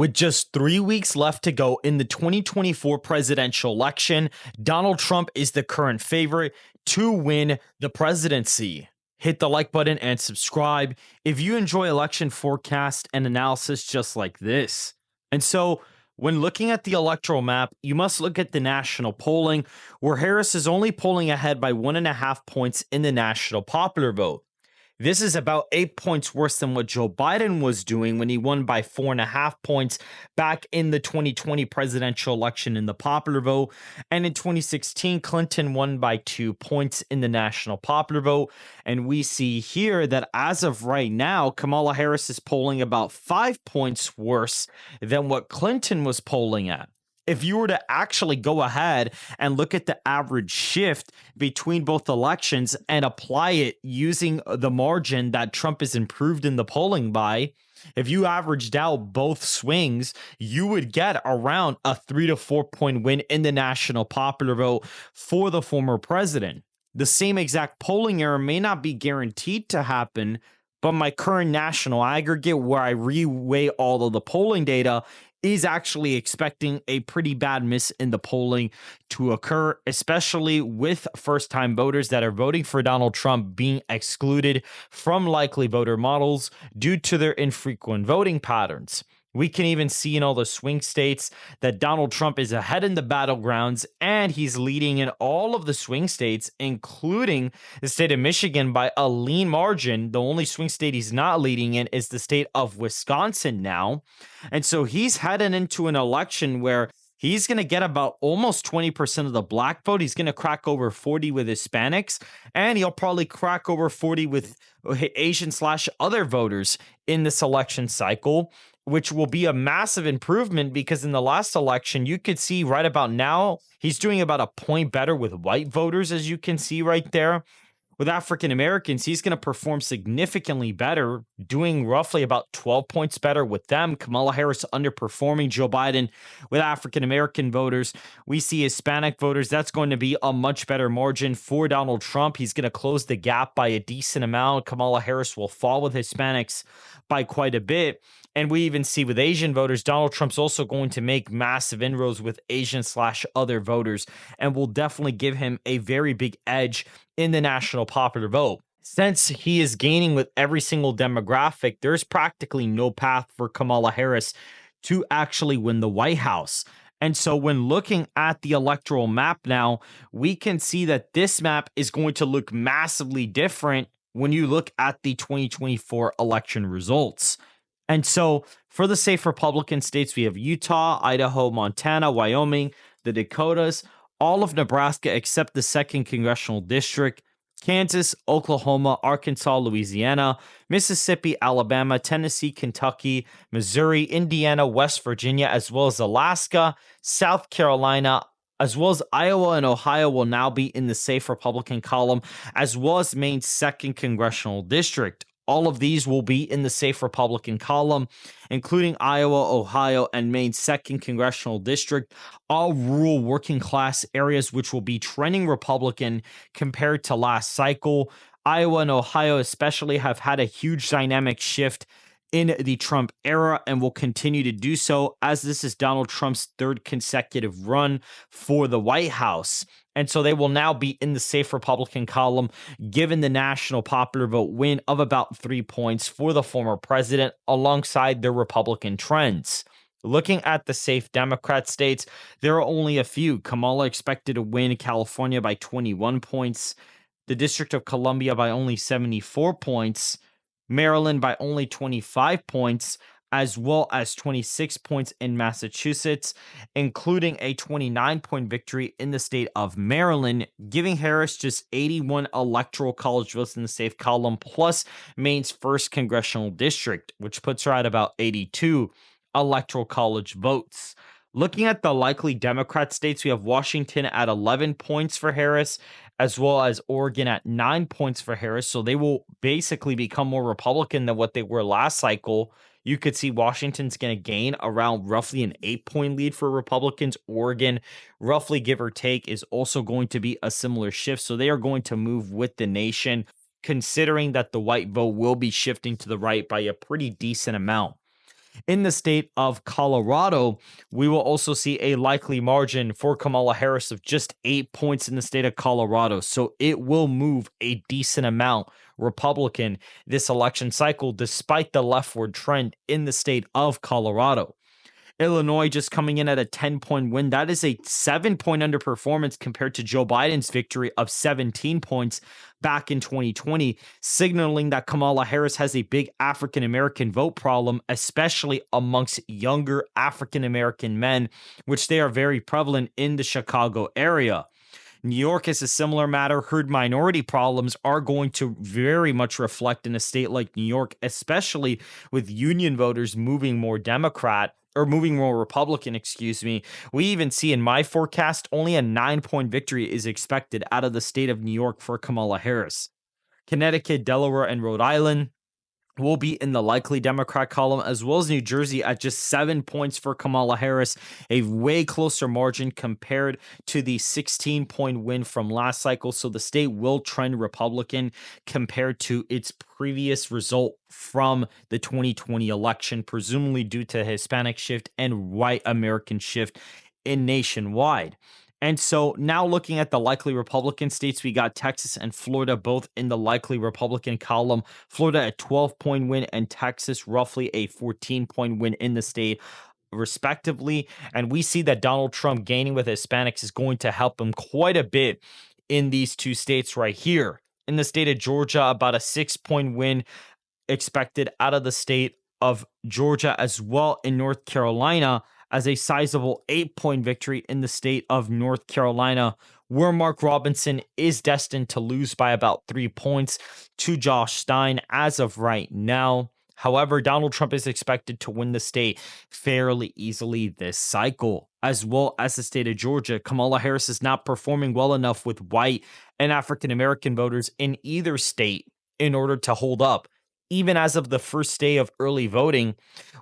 With just 3 weeks left to go in the 2024 presidential election, Donald Trump is the current favorite to win the presidency. Hit the like button and subscribe if you enjoy election forecast and analysis just like this. And so, when looking at the electoral map, you must look at the national polling, where Harris is only polling ahead by 1.5 points in the national popular vote. This is about 8 points worse than what Joe Biden was doing when he won by 4.5 points back in the 2020 presidential election in the popular vote. And in 2016, Clinton won by 2 points in the national popular vote. And we see here that as of right now, Kamala Harris is polling about 5 points worse than what Clinton was polling at. If you were to actually go ahead and look at the average shift between both elections and apply it using the margin that Trump is improved in the polling by, if you averaged out both swings, you would get around a 3 to 4 point win in the national popular vote for the former president. The same exact polling error may not be guaranteed to happen, but my current national aggregate, where I reweigh all of the polling data, is actually expecting a pretty bad miss in the polling to occur, especially with first-time voters that are voting for Donald Trump being excluded from likely voter models due to their infrequent voting patterns. We can even see in all the swing states that Donald Trump is ahead in the battlegrounds, and he's leading in all of the swing states, including the state of Michigan by a lean margin. The only swing state he's not leading in is the state of Wisconsin now. And so he's heading into an election where he's going to get about almost 20% of the black vote. He's going to crack over 40 with Hispanics, and he'll probably crack over 40 with Asian/other voters in this election cycle, which will be a massive improvement because in the last election, you could see right about now, he's doing about a point better with white voters, as you can see right there. With African Americans, he's going to perform significantly better, doing roughly about 12 points better with them. Kamala Harris underperforming Joe Biden with African American voters. We see Hispanic voters. That's going to be a much better margin for Donald Trump. He's going to close the gap by a decent amount. Kamala Harris will fall with Hispanics by quite a bit. And we even see with Asian voters, Donald Trump's also going to make massive inroads with Asian/other voters and will definitely give him a very big edge in the national popular vote. Since he is gaining with every single demographic, there's practically no path for Kamala Harris to actually win the White House. And so when looking at the electoral map now, we can see that this map is going to look massively different when you look at the 2024 election results. And so for the safe Republican states, we have Utah, Idaho, Montana, Wyoming, the Dakotas, all of Nebraska except the 2nd Congressional District, Kansas, Oklahoma, Arkansas, Louisiana, Mississippi, Alabama, Tennessee, Kentucky, Missouri, Indiana, West Virginia, as well as Alaska, South Carolina, as well as Iowa and Ohio will now be in the safe Republican column, as well as Maine's 2nd Congressional District. All of these will be in the safe Republican column, including Iowa, Ohio, and Maine's 2nd Congressional District, all rural working class areas, which will be trending Republican compared to last cycle. Iowa and Ohio especially have had a huge dynamic shift in the Trump era and will continue to do so, as this is Donald Trump's 3rd consecutive run for the White House. And so they will now be in the safe Republican column, given the national popular vote win of about 3 points for the former president alongside their Republican trends. Looking at the safe Democrat states, there are only a few. Kamala expected to win California by 21 points, the District of Columbia by only 74 points, Maryland by only 25 points, as well as 26 points in Massachusetts, including a 29-point victory in the state of Maryland, giving Harris just 81 electoral college votes in the safe column, plus Maine's 1st Congressional District, which puts her at about 82 electoral college votes. Looking at the likely Democrat states, we have Washington at 11 points for Harris, as well as Oregon at 9 points for Harris. So they will basically become more Republican than what they were last cycle. You could see Washington's going to gain around roughly an 8-point lead for Republicans. Oregon, roughly give or take, is also going to be a similar shift. So they are going to move with the nation, considering that the white vote will be shifting to the right by a pretty decent amount. In the state of Colorado, we will also see a likely margin for Kamala Harris of just 8 points in the state of Colorado. So it will move a decent amount Republican this election cycle, despite the leftward trend in the state of Colorado. Illinois just coming in at a 10-point win. That is a 7-point underperformance compared to Joe Biden's victory of 17 points back in 2020, signaling that Kamala Harris has a big African American vote problem, especially amongst younger African American men, which they are very prevalent in the Chicago area. New York is a similar matter. Herd minority problems are going to very much reflect in a state like New York, especially with union voters moving more Democrat or moving more Republican, excuse me. We even see in my forecast only a 9-point victory is expected out of the state of New York for Kamala Harris. Connecticut, Delaware, and Rhode Island will be in the likely Democrat column, as well as New Jersey at just 7 points for Kamala Harris, a way closer margin compared to the 16-point win from last cycle. So the state will trend Republican compared to its previous result from the 2020 election, presumably due to Hispanic shift and white American shift in nationwide. And so now looking at the likely Republican states, we got Texas and Florida both in the likely Republican column. Florida a 12-point win and Texas roughly a 14-point win in the state, respectively. And we see that Donald Trump gaining with Hispanics is going to help him quite a bit in these two states right here. In the state of Georgia, about a 6-point win expected out of the state of Georgia, as well in North Carolina, as a sizable 8-point victory in the state of North Carolina, where Mark Robinson is destined to lose by about 3 points to Josh Stein as of right now. However, Donald Trump is expected to win the state fairly easily this cycle, as well as the state of Georgia. Kamala Harris is not performing well enough with white and African American voters in either state in order to hold up. Even as of the first day of early voting,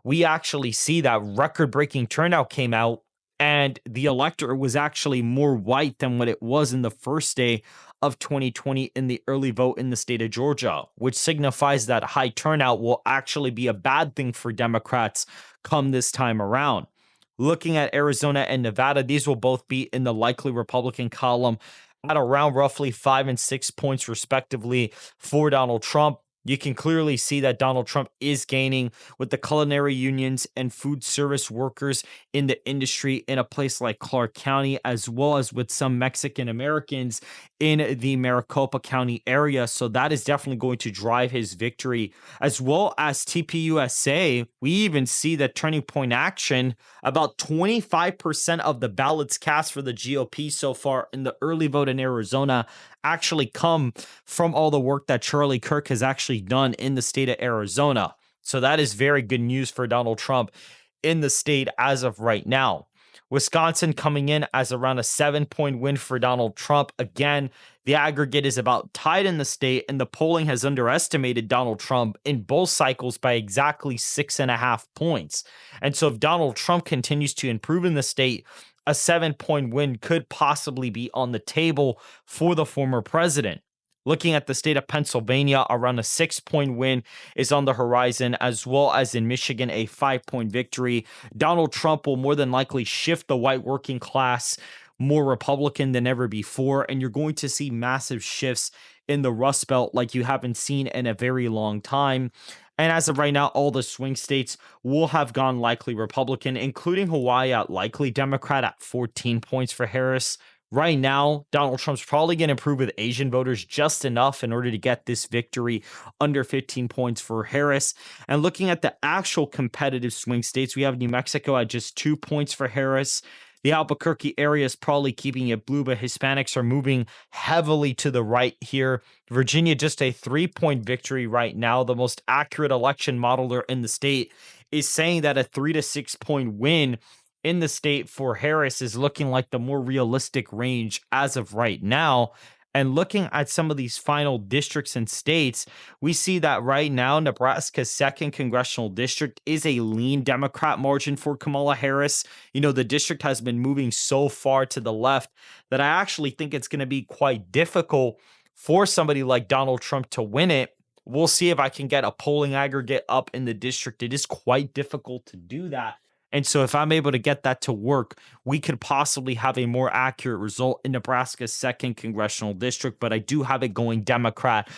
we actually see that record-breaking turnout came out, and the electorate was actually more white than what it was in the first day of 2020 in the early vote in the state of Georgia, which signifies that high turnout will actually be a bad thing for Democrats come this time around. Looking at Arizona and Nevada, these will both be in the likely Republican column at around roughly 5 and 6 points respectively for Donald Trump. You can clearly see that Donald Trump is gaining with the culinary unions and food service workers in the industry in a place like Clark County, as well as with some Mexican Americans in the Maricopa County area. So that is definitely going to drive his victory, as well as TPUSA. We even see that Turning Point Action, about 25% of the ballots cast for the GOP so far in the early vote in Arizona actually come from all the work that Charlie Kirk has actually done in the state of Arizona. So that is very good news for Donald Trump in the state as of right now. Wisconsin coming in as around a 7-point win for Donald Trump. Again, the aggregate is about tied in the state, and the polling has underestimated Donald Trump in both cycles by exactly 6.5 points. And so if Donald Trump continues to improve in the state, a 7-point win could possibly be on the table for the former president. Looking at the state of Pennsylvania, around a 6-point win is on the horizon, as well as in Michigan, a 5-point victory. Donald Trump will more than likely shift the white working class more Republican than ever before, and you're going to see massive shifts in the Rust Belt like you haven't seen in a very long time. And as of right now, all the swing states will have gone likely Republican, including Hawaii at likely Democrat at 14 points for Harris. Right now, Donald Trump's probably going to improve with Asian voters just enough in order to get this victory under 15 points for Harris. And looking at the actual competitive swing states, we have New Mexico at just 2 points for Harris. The Albuquerque area is probably keeping it blue, but Hispanics are moving heavily to the right here. Virginia, just a 3-point victory right now. The most accurate election modeler in the state is saying that a 3 to 6 point win in the state for Harris is looking like the more realistic range as of right now. And looking at some of these final districts and states, we see that right now, Nebraska's 2nd congressional district is a lean Democrat margin for Kamala Harris. You know, the district has been moving so far to the left that I actually think it's going to be quite difficult for somebody like Donald Trump to win it. We'll see if I can get a polling aggregate up in the district. It is quite difficult to do that. And so, if I'm able to get that to work, we could possibly have a more accurate result in Nebraska's second congressional district. But I do have it going Democrat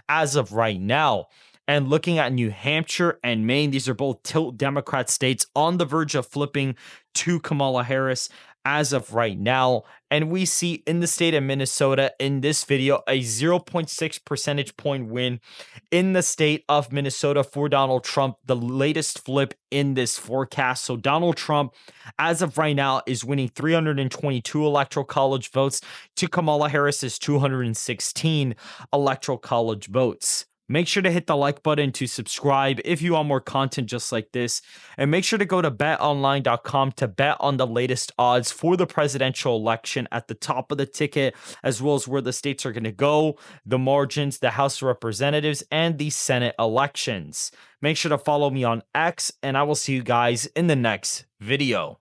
as of right now. And looking at New Hampshire and Maine, these are both tilt Democrat states on the verge of flipping to Kamala Harris as of right now. And we see in the state of Minnesota in this video a 0.6 percentage point win in the state of Minnesota for Donald Trump, the latest flip in this forecast. So Donald Trump, as of right now, is winning 322 electoral college votes to Kamala Harris's 216 electoral college votes. Make sure to hit the like button to subscribe if you want more content just like this. And make sure to go to betonline.com to bet on the latest odds for the presidential election at the top of the ticket, as well as where the states are going to go, the margins, the House of Representatives, and the Senate elections. Make sure to follow me on X, and I will see you guys in the next video.